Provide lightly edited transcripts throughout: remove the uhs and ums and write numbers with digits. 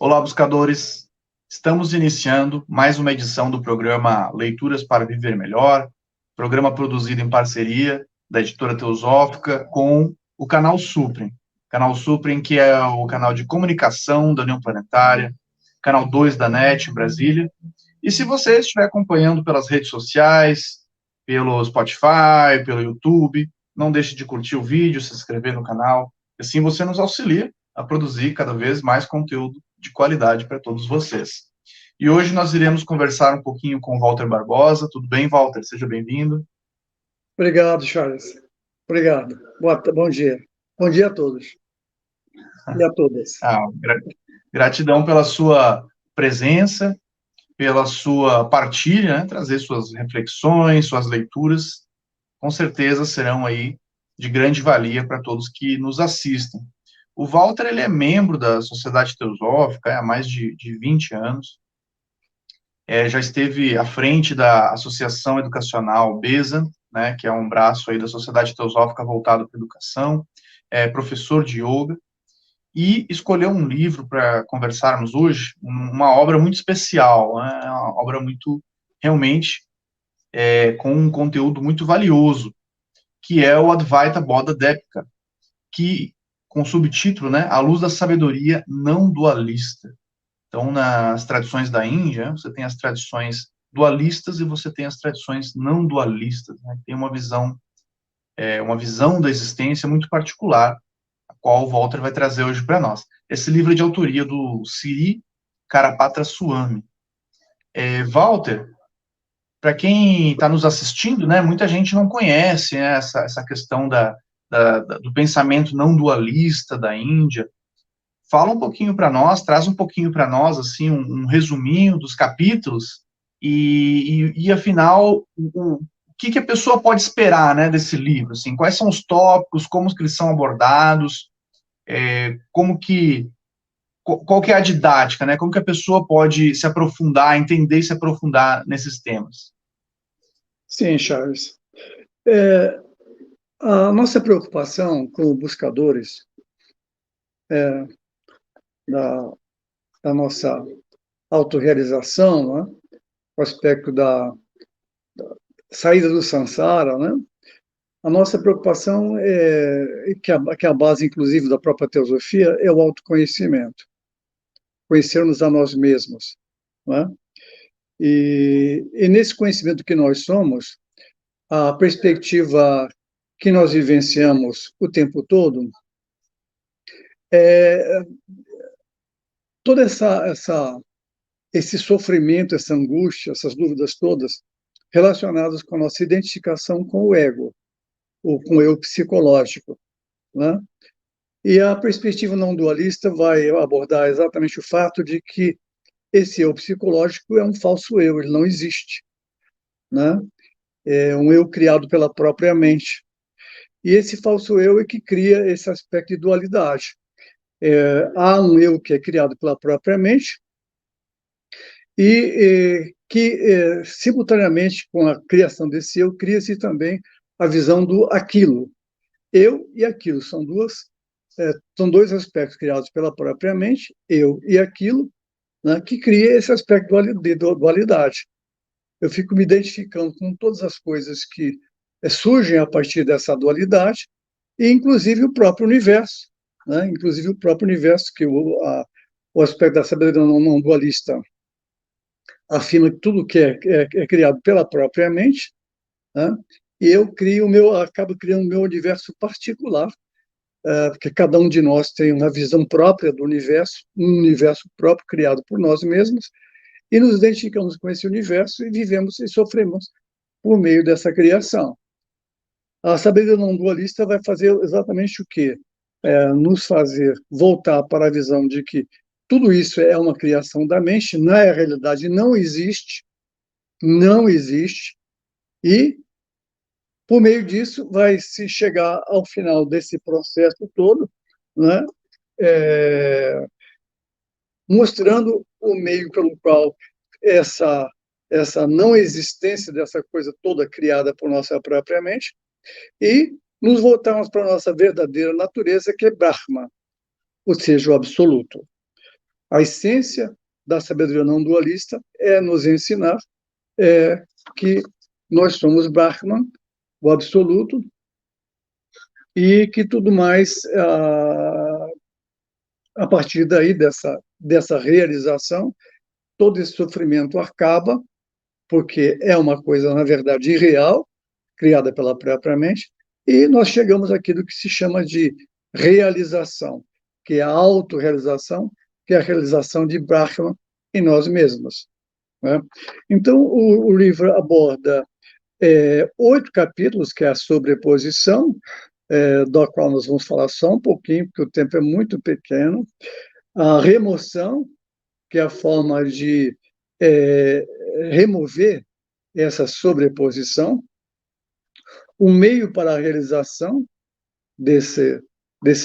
Olá, buscadores! Estamos iniciando mais uma edição do programa Leituras para Viver Melhor, programa produzido em parceria da Editora Teosófica com o Canal Suprem. Canal Suprem, que é o canal de comunicação da União Planetária, canal 2 da NET em Brasília. E se você estiver acompanhando pelas redes sociais, pelo Spotify, pelo YouTube, não deixe de curtir o vídeo, se inscrever no canal, assim você nos auxilia a produzir cada vez mais conteúdo de qualidade para todos vocês. E hoje nós iremos conversar um pouquinho com o Walter Barbosa. Tudo bem, Walter? Seja bem-vindo. Obrigado, Charles. Obrigado. Bom dia. Bom dia a todos e a todas. Gratidão pela sua presença, pela sua partilha, né? Trazer suas reflexões, suas leituras, com certeza serão aí de grande valia para todos que nos assistem. O Walter, ele é membro da Sociedade Teosófica há mais de 20 anos, já esteve à frente da Associação Educacional BESA, né, que é um braço aí da Sociedade Teosófica voltado para a educação, é professor de yoga, e escolheu um livro para conversarmos hoje, uma obra muito especial, né, uma obra muito, realmente, com um conteúdo muito valioso, que é o Advaita Bodha Depika, que, com o subtítulo, né, A Luz da Sabedoria Não Dualista. Então, nas tradições da Índia, você tem as tradições dualistas e você tem as tradições não dualistas, né? Tem uma visão da existência muito particular, a qual o Walter vai trazer hoje para nós. Esse livro é de autoria do Sri Karapatra Swami. Walter, para quem está nos assistindo, né, muita gente não conhece, né, essa questão do pensamento não dualista da Índia. Fala um pouquinho para nós, traz um pouquinho para nós, assim, um resuminho dos capítulos e afinal, o que a pessoa pode esperar, né, desse livro, assim, quais são os tópicos, como que eles são abordados, qual que é a didática, né, como que a pessoa pode se aprofundar, entender e se aprofundar nesses temas. Sim, Charles. A nossa preocupação como buscadores da, da nossa autorrealização, né, o aspecto da saída do samsara, né, a nossa preocupação que é a base, inclusive, da própria teosofia, é o autoconhecimento, conhecermos a nós mesmos, né? E nesse conhecimento que nós somos, a perspectiva que nós vivenciamos o tempo todo é todo esse sofrimento, essa angústia, essas dúvidas todas relacionadas com a nossa identificação com o ego, ou com o eu psicológico, né? E a perspectiva não dualista vai abordar exatamente o fato de que esse eu psicológico é um falso eu, ele não existe, né? É um eu criado pela própria mente. E esse falso eu é que cria esse aspecto de dualidade. Há um eu que é criado pela própria mente e que, simultaneamente com a criação desse eu, cria-se também a visão do aquilo. Eu e aquilo são dois aspectos criados pela própria mente, eu e aquilo, né, que cria esse aspecto de dualidade. Eu fico me identificando com todas as coisas que surgem a partir dessa dualidade, e inclusive o próprio universo, né? Inclusive o próprio universo, que o aspecto da sabedoria não dualista afirma que tudo que é criado pela própria mente, né? E acabo criando o meu universo particular, porque cada um de nós tem uma visão própria do universo, um universo próprio criado por nós mesmos, e nos identificamos com esse universo e vivemos e sofremos por meio dessa criação. A sabedoria não dualista vai fazer exatamente o quê? Nos fazer voltar para a visão de que tudo isso é uma criação da mente, na realidade não existe, e por meio disso vai se chegar ao final desse processo todo, né? Mostrando o meio pelo qual essa não existência dessa coisa toda criada por nossa própria mente, e nos voltarmos para a nossa verdadeira natureza, que é Brahma, ou seja, o absoluto. A essência da sabedoria não dualista é nos ensinar que nós somos Brahman, o absoluto, e que tudo mais, a partir daí, dessa realização, todo esse sofrimento acaba, porque é uma coisa, na verdade, irreal, criada pela própria mente, e nós chegamos àquilo que se chama de realização, que é a autorrealização, que é a realização de Brahman em nós mesmos. Né? Então, o livro aborda 8 capítulos, que é a sobreposição, da qual nós vamos falar só um pouquinho, porque o tempo é muito pequeno, a remoção, que é a forma de remover essa sobreposição, o meio para a realização desse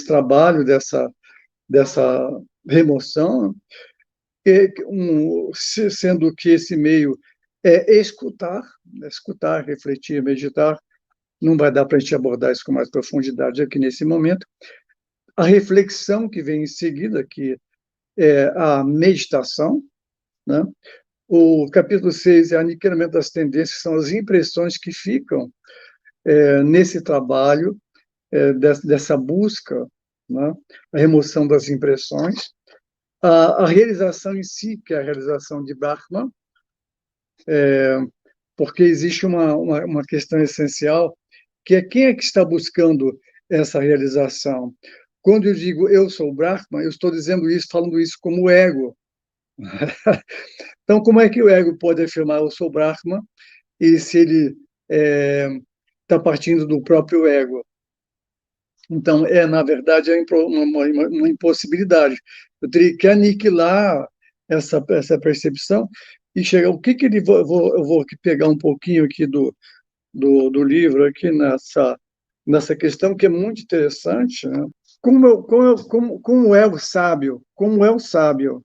trabalho, dessa remoção, sendo que esse meio é escutar, refletir, meditar. Não vai dar para a gente abordar isso com mais profundidade aqui nesse momento. A reflexão que vem em seguida, que é a meditação, né? O capítulo 6 é aniquilamento das tendências, que são as impressões que ficam nesse trabalho, dessa busca, né? A remoção das impressões. A realização em si, que é a realização de Brahman, porque existe uma questão essencial, que é quem é que está buscando essa realização. Quando eu digo eu sou Brahman, eu estou dizendo isso, falando isso como ego. Então, como é que o ego pode afirmar eu sou Brahman, e se ele está partindo do próprio ego? Então, na verdade, é uma impossibilidade. Eu teria que aniquilar essa percepção e chegar. O que ele. Eu vou aqui pegar um pouquinho aqui do livro, aqui nessa questão, que é muito interessante. Né? Como é o sábio? Como é o sábio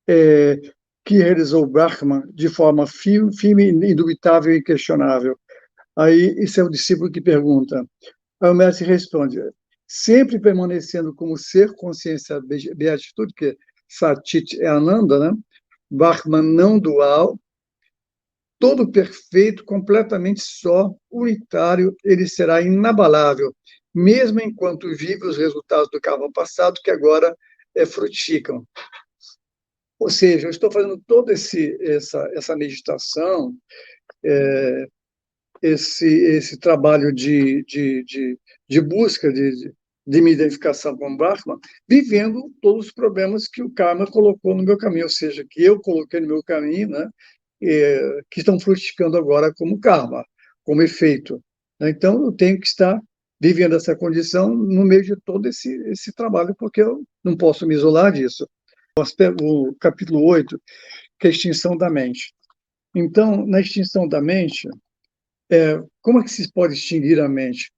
que realizou o Brahman de forma firme, indubitável e inquestionável? Aí, isso é o discípulo que pergunta. Aí o mestre responde, sempre permanecendo como ser, consciência, beatitude, que Satit é Ananda, né? Brahman não dual, todo perfeito, completamente só, unitário, ele será inabalável, mesmo enquanto vive os resultados do karma passado, que agora frutificam. Ou seja, eu estou fazendo toda essa meditação, esse trabalho de busca de minha identificação com o Brahman, vivendo todos os problemas que o karma colocou no meu caminho, ou seja, que eu coloquei no meu caminho, né, que estão frutificando agora como karma, como efeito. Então, eu tenho que estar vivendo essa condição no meio de todo esse trabalho, porque eu não posso me isolar disso. O capítulo 8, que é a extinção da mente. Então, na extinção da mente, como é que se pode extinguir a mente?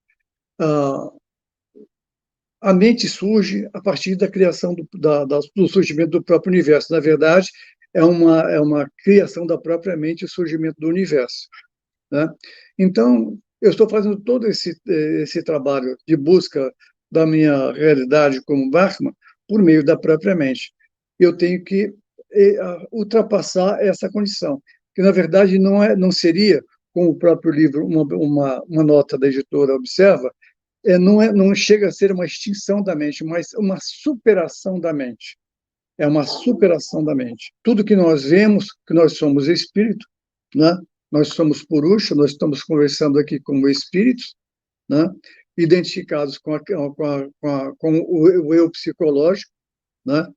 A mente surge a partir da criação do surgimento do próprio universo. Na verdade, é uma criação da própria mente, o surgimento do universo. Né? Então, eu estou fazendo todo esse trabalho de busca da minha realidade como Brahman por meio da própria mente. Eu tenho que ultrapassar essa condição, que na verdade não seria, como o próprio livro, uma nota da editora observa, não chega a ser uma extinção da mente, mas uma superação da mente. É uma superação da mente. Tudo que nós vemos, que nós somos espírito, né? Nós somos Purusha, nós estamos conversando aqui como espíritos, né? Identificados com o eu psicológico, né?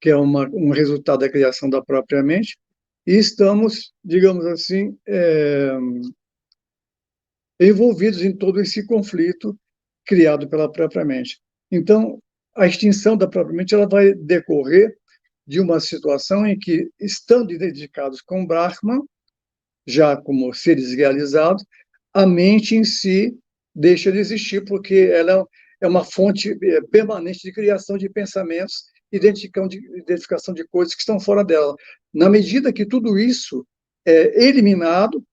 Que é um resultado da criação da própria mente, e estamos, digamos assim, envolvidos em todo esse conflito criado pela própria mente. Então, a extinção da própria mente ela vai decorrer de uma situação em que, estando identificados com Brahman, já como seres realizados, a mente em si deixa de existir, porque ela é uma fonte permanente de criação de pensamentos, identificação de coisas que estão fora dela. Na medida que tudo isso é eliminado,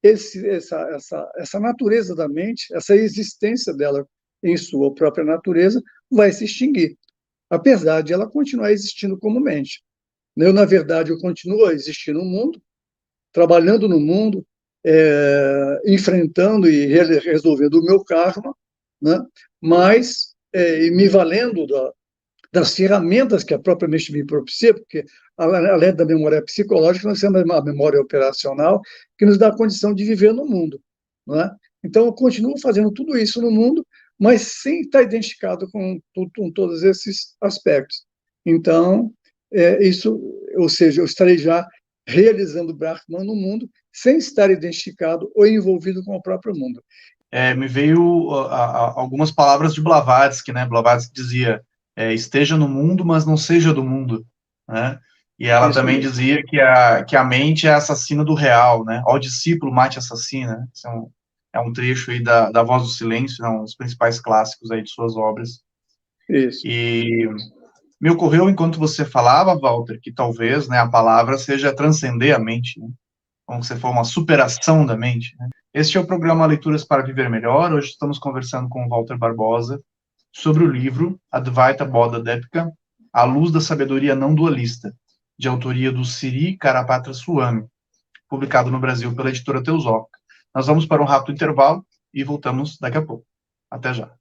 essa natureza da mente, essa existência dela em sua própria natureza, vai se extinguir, apesar de ela continuar existindo como mente. Eu, na verdade, eu continuo a existir no mundo, trabalhando no mundo, enfrentando e resolvendo o meu karma, né? Mas me valendo das ferramentas que a própria mente me propicia, porque, além da memória psicológica, nós temos a memória operacional, que nos dá a condição de viver no mundo. Não é? Então, eu continuo fazendo tudo isso no mundo, mas sem estar identificado com todos esses aspectos. Então, isso, ou seja, eu estarei já realizando o Brahman no mundo, sem estar identificado ou envolvido com o próprio mundo. Me veio algumas palavras de Blavatsky, né? Blavatsky dizia, esteja no mundo, mas não seja do mundo, né? E ela Isso também mesmo. dizia que a mente é assassina do real, né? Ó discípulo, mate assassina. Esse é um trecho aí da Voz do Silêncio, né? Um dos principais clássicos aí de suas obras. Isso. E me ocorreu, enquanto você falava, Walter, que talvez, né, a palavra seja transcender a mente, né? Como se for uma superação da mente, né? Este é o programa Leituras para Viver Melhor. Hoje estamos conversando com o Walter Barbosa sobre o livro Advaita Bodha Depika, A Luz da Sabedoria Não Dualista, de autoria do Siri Karapatra Swami, publicado no Brasil pela editora Teosófica. Nós vamos para um rápido intervalo e voltamos daqui a pouco. Até já.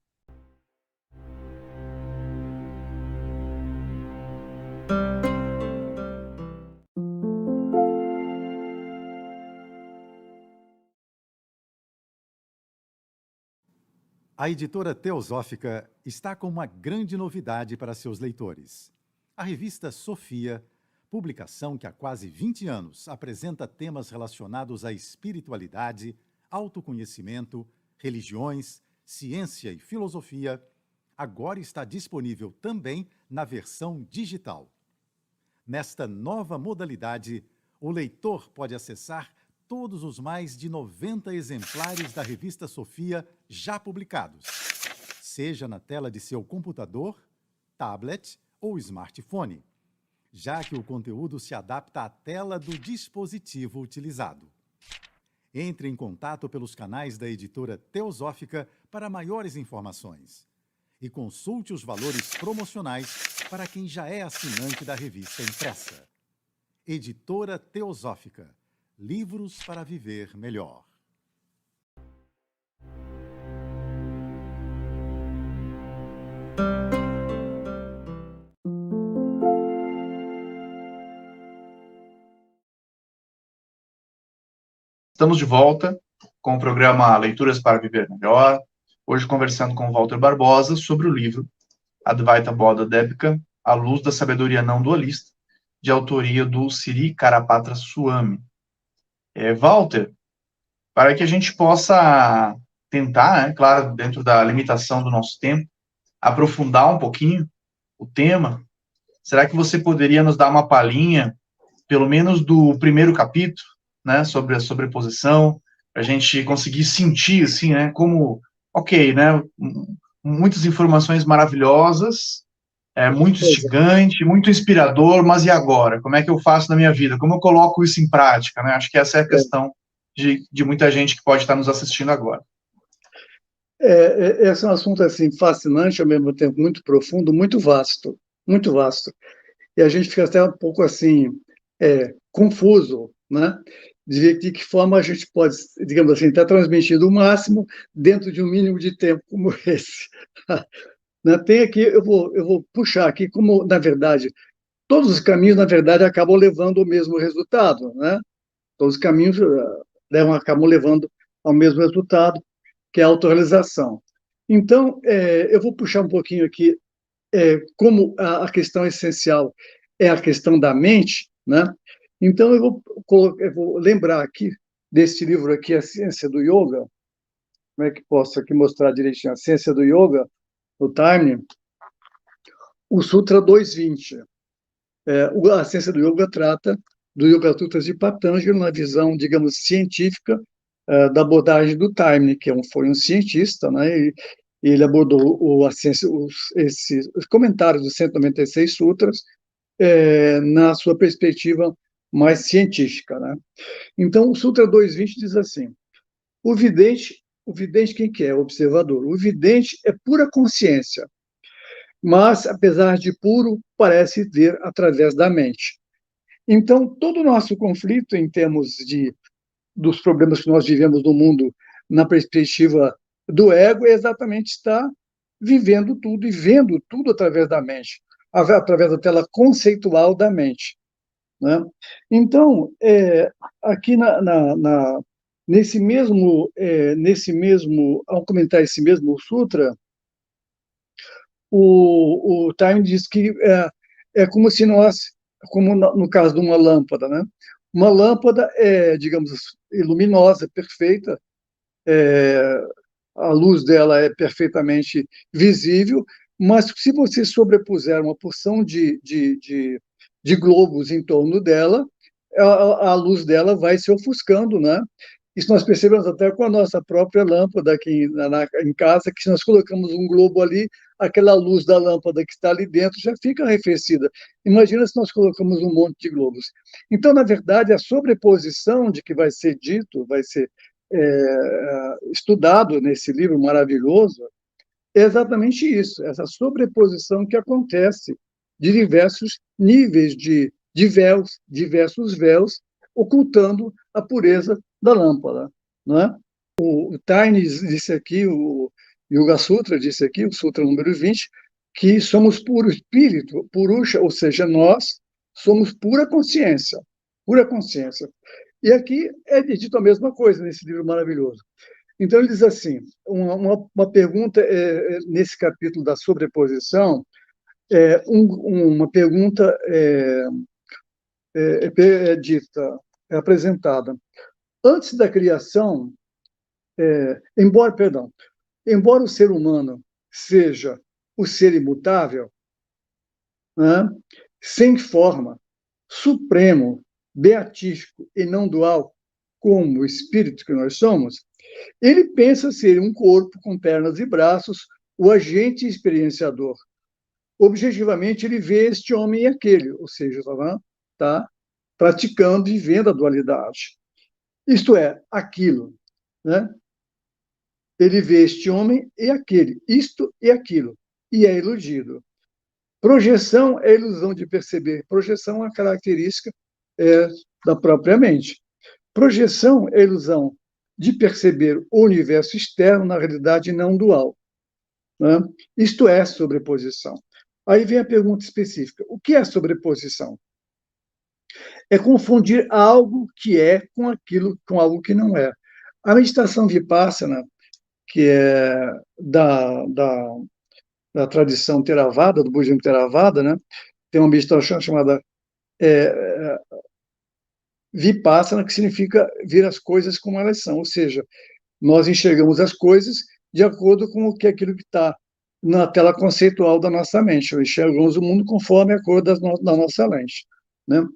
A editora Teosófica está com uma grande novidade para seus leitores. A revista Sofia, publicação que há quase 20 anos apresenta temas relacionados à espiritualidade, autoconhecimento, religiões, ciência e filosofia, agora está disponível também na versão digital. Nesta nova modalidade, o leitor pode acessar todos os mais de 90 exemplares da revista Sofia já publicados, seja na tela de seu computador, tablet ou smartphone, já que o conteúdo se adapta à tela do dispositivo utilizado. Entre em contato pelos canais da editora Teosófica para maiores informações e consulte os valores promocionais para quem já é assinante da revista impressa. Editora Teosófica. Livros para viver melhor. Estamos de volta com o programa Leituras para Viver Melhor, hoje conversando com o Walter Barbosa sobre o livro Advaita Bodha Depika, A Luz da Sabedoria Não Dualista, de autoria do Siri Karapatra Swami. Walter, para que a gente possa tentar, claro, dentro da limitação do nosso tempo, aprofundar um pouquinho o tema, será que você poderia nos dar uma palhinha, pelo menos do primeiro capítulo, né, sobre a sobreposição, para a gente conseguir sentir, assim, né, como, ok, né, muitas informações maravilhosas, muito instigante, muito inspirador, mas e agora? Como é que eu faço na minha vida? Como eu coloco isso em prática, né? Acho que essa é a questão de muita gente que pode estar nos assistindo agora. Esse é um assunto assim fascinante, ao mesmo tempo muito profundo, muito vasto, muito vasto. E a gente fica até um pouco assim confuso, né? De ver de que forma a gente pode, digamos assim, estar transmitindo o máximo dentro de um mínimo de tempo como esse. Tem aqui, eu vou puxar aqui como, na verdade, todos os caminhos, na verdade, acabam levando ao mesmo resultado, né? Todos os caminhos acabam levando ao mesmo resultado, que é a autorrealização. Então, eu vou puxar um pouquinho aqui como a questão essencial é a questão da mente, né? Então, eu vou lembrar aqui desse livro aqui, A Ciência do Yoga. Como é que posso aqui mostrar direitinho? A Ciência do Yoga, o Time, o Sutra 220. A Ciência do Yoga trata do Yoga Sutras de Patanjali na visão, digamos, científica da abordagem do Time, que foi um cientista, né? E ele abordou a ciência, os comentários dos 196 sutras na sua perspectiva mais científica, né? Então, o Sutra 220 diz assim: o vidente quem que é? O observador. O vidente é pura consciência, mas, apesar de puro, parece ver através da mente. Então, todo o nosso conflito em termos dos problemas que nós vivemos no mundo na perspectiva do ego é exatamente estar vivendo tudo e vendo tudo através da mente, através da tela conceitual da mente, né? Então, aqui ao comentar esse mesmo sutra, o Time diz que é como se nós, como no caso de uma lâmpada, né? Uma lâmpada é, digamos, luminosa, perfeita, a luz dela é perfeitamente visível, mas se você sobrepuser uma porção de globos em torno dela, a luz dela vai se ofuscando, né? Isso nós percebemos até com a nossa própria lâmpada aqui em casa, que se nós colocamos um globo ali, aquela luz da lâmpada que está ali dentro já fica arrefecida. Imagina se nós colocamos um monte de globos. Então, na verdade, a sobreposição de que vai ser dito, vai ser estudado nesse livro maravilhoso, é exatamente isso, essa sobreposição que acontece de diversos níveis de véus, diversos véus, ocultando a pureza da lâmpada, não é? O Taine disse aqui, o Yoga Sutra disse aqui, o Sutra número 20, que somos puro espírito, purusha, ou seja, nós somos pura consciência, pura consciência. E aqui é dito a mesma coisa nesse livro maravilhoso. Então, ele diz assim, uma pergunta nesse capítulo da sobreposição, uma pergunta dita, apresentada. Antes da criação, embora o ser humano seja o ser imutável, né, sem forma, supremo, beatífico e não dual, como o espírito que nós somos, ele pensa ser um corpo com pernas e braços, o agente experienciador. Objetivamente, ele vê este homem e aquele, ou seja, está praticando e vivendo a dualidade. Isto é, aquilo, né? Ele vê este homem e aquele, isto e aquilo, e é iludido. Projeção é a ilusão de perceber. Projeção é uma característica da própria mente. Projeção é a ilusão de perceber o universo externo na realidade não dual, né? Isto é sobreposição. Aí vem a pergunta específica. O que é sobreposição? É confundir algo que é com algo que não é. A meditação Vipassana, que é da tradição Theravada, do budismo Theravada, né? Tem uma meditação chamada Vipassana, que significa ver as coisas como elas são, ou seja, nós enxergamos as coisas de acordo com aquilo que está na tela conceitual da nossa mente. Enxergamos o mundo conforme a cor da nossa lente, né?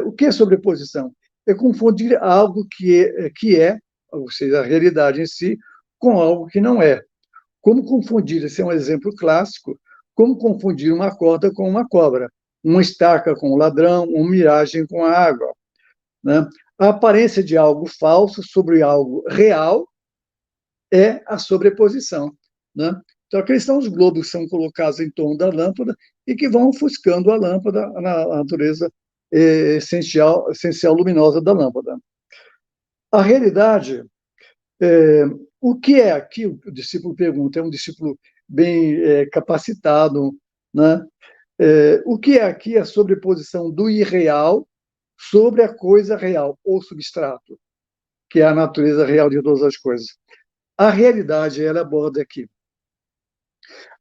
O que é sobreposição? É confundir algo que é, ou seja, a realidade em si, com algo que não é. Como confundir, esse é um exemplo clássico, como confundir uma corda com uma cobra, uma estaca com um ladrão, uma miragem com a água, né? A aparência de algo falso sobre algo real é a sobreposição, né? Então, aqueles são os globos que são colocados em torno da lâmpada e que vão ofuscando a lâmpada, na natureza essencial luminosa da lâmpada. A realidade, o que é aquilo? O discípulo pergunta, é um discípulo bem capacitado, né? O que é aqui a sobreposição do irreal sobre a coisa real, ou substrato, que é a natureza real de todas as coisas. A realidade, ela aborda aqui.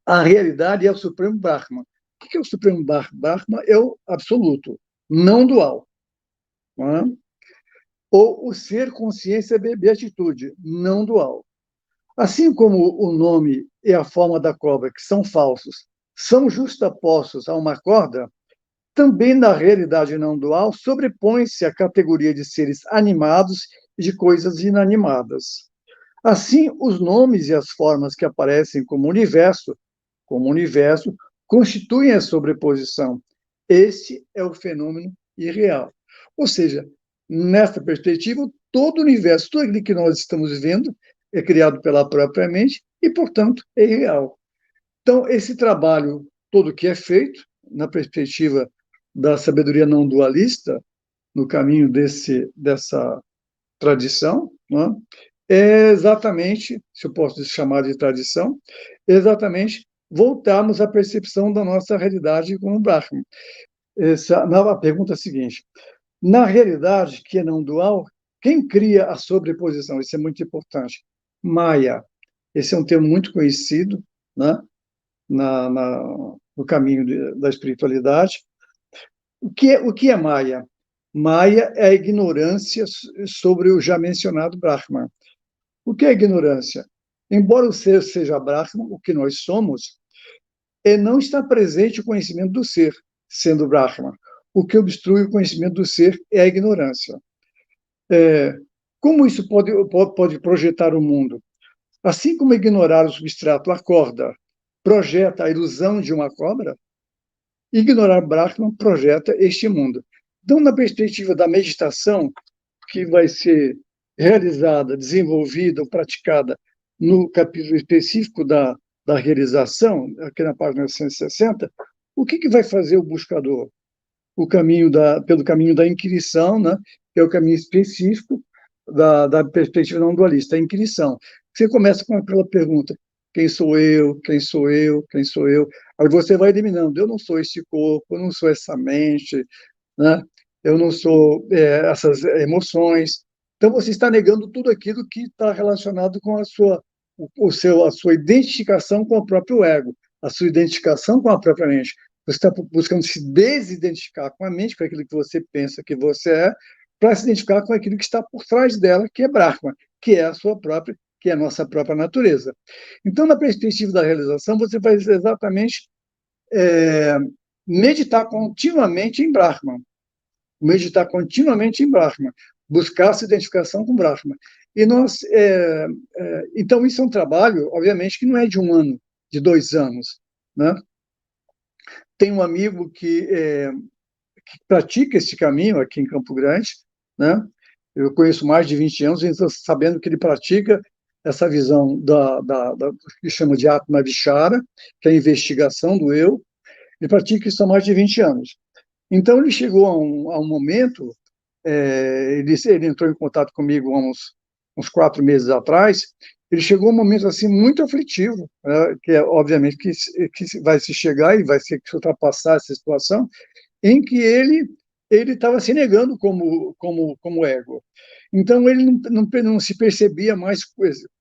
A realidade é o Supremo Brahma. O que é o Supremo Brahma? É o absoluto, não dual. Não é? Ou o ser, consciência, beatitude, não dual. Assim como o nome e a forma da cobra, que são falsos, são justapostos a uma corda, também na realidade não dual sobrepõe-se a categoria de seres animados e de coisas inanimadas. Assim, os nomes e as formas que aparecem como universo, constituem a sobreposição. Este é o fenômeno irreal. Ou seja, nessa perspectiva, todo o universo, tudo aquilo que nós estamos vendo, é criado pela própria mente e, portanto, é irreal. Então, esse trabalho todo que é feito, na perspectiva da sabedoria não dualista, no caminho dessa tradição, né, é exatamente, se eu posso chamar de tradição, é exatamente voltarmos à percepção da nossa realidade como Brahman. A pergunta é a seguinte: na realidade, que é não dual, quem cria a sobreposição? Isso é muito importante. Maya. Esse é um termo muito conhecido, né, no caminho da espiritualidade. O que é Maya? Maya é a ignorância sobre o já mencionado Brahman. O que é ignorância? Embora o ser seja Brahman, o que nós somos, não está presente o conhecimento do ser, sendo Brahman. O que obstrui o conhecimento do ser é a ignorância. Como isso pode projetar o mundo? Assim como ignorar o substrato, a corda, projeta a ilusão de uma cobra, ignorar Brahman projeta este mundo. Então, na perspectiva da meditação, que vai ser realizada, desenvolvida ou praticada no capítulo específico da realização, aqui na página 160, o que vai fazer o buscador? Pelo caminho da inquirição, né, que é o caminho específico da perspectiva não dualista, a inquirição. Você começa com aquela pergunta: quem sou eu? Quem sou eu? Quem sou eu? Aí você vai eliminando: eu não sou este corpo, eu não sou essa mente, né? Eu não sou essas emoções. Então você está negando tudo aquilo que está relacionado com a sua identificação com o próprio ego, a sua identificação com a própria mente. Você está buscando se desidentificar com a mente, com aquilo que você pensa que você é, para se identificar com aquilo que está por trás dela, que é Brahma, que é a sua própria, que é a nossa própria natureza. Então, na perspectiva da realização, você vai exatamente meditar continuamente em Brahma, meditar continuamente em Brahma, buscar essa identificação com Brahma. E então, isso é um trabalho, obviamente, que não é de 1 ano, de 2 anos, né? Tem um amigo que pratica esse caminho aqui em Campo Grande, né? Eu conheço mais de 20 anos, então, sabendo que ele pratica essa visão que chama de Atma Vichara, que é a investigação do eu. Ele pratica isso há mais de 20 anos. Então, ele chegou a um momento, ele entrou em contato comigo há uns 4 meses atrás. Ele chegou a um momento assim muito aflitivo, né, que é obviamente que vai se chegar e vai se ultrapassar essa situação, em que ele estava se negando como ego. Então, ele não se percebia mais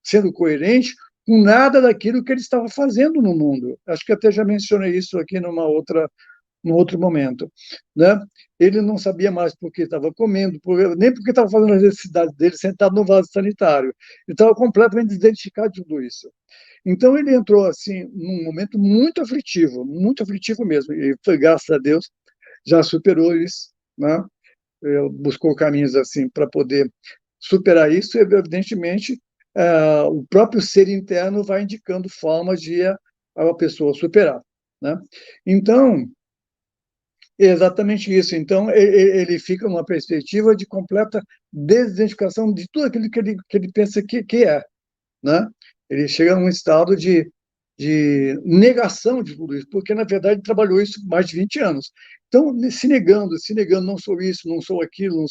sendo coerente com nada daquilo que ele estava fazendo no mundo. Acho que até já mencionei isso aqui num outro momento, né? Ele não sabia mais por que estava comendo, nem porque estava fazendo as necessidades dele sentado no vaso sanitário. Ele estava completamente desidentificado de tudo isso. Então, ele entrou assim num momento muito aflitivo mesmo, e graças a Deus já superou isso, né? Buscou caminhos assim para poder superar isso, e evidentemente o próprio ser interno vai indicando formas de a pessoa superar, né? Então, é exatamente isso. Então, ele fica numa perspectiva de completa desidentificação de tudo aquilo que ele pensa que é, né? Ele chega num estado de negação de tudo isso, porque, na verdade, ele trabalhou isso mais de 20 anos. Então, se negando, não sou isso, não sou aquilo,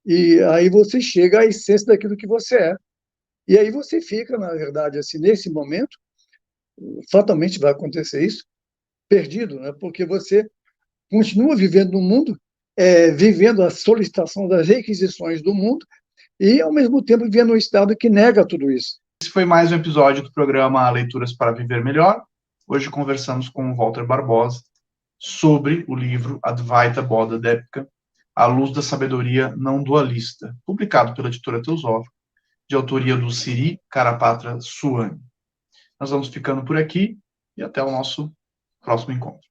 e aí você chega à essência daquilo que você é. E aí você fica, na verdade, assim, nesse momento, fatalmente vai acontecer isso, perdido, né? Porque você continua vivendo no mundo, vivendo a solicitação das requisições do mundo, e, ao mesmo tempo, vivendo um estado que nega tudo isso. Esse foi mais um episódio do programa Leituras para Viver Melhor. Hoje conversamos com o Walter Barbosa sobre o livro Advaita Bodha Depika, A Luz da Sabedoria Não Dualista, publicado pela editora Teosófica, de autoria do Siri Karapatra Suani. Nós vamos ficando por aqui e até o nosso próximo encontro.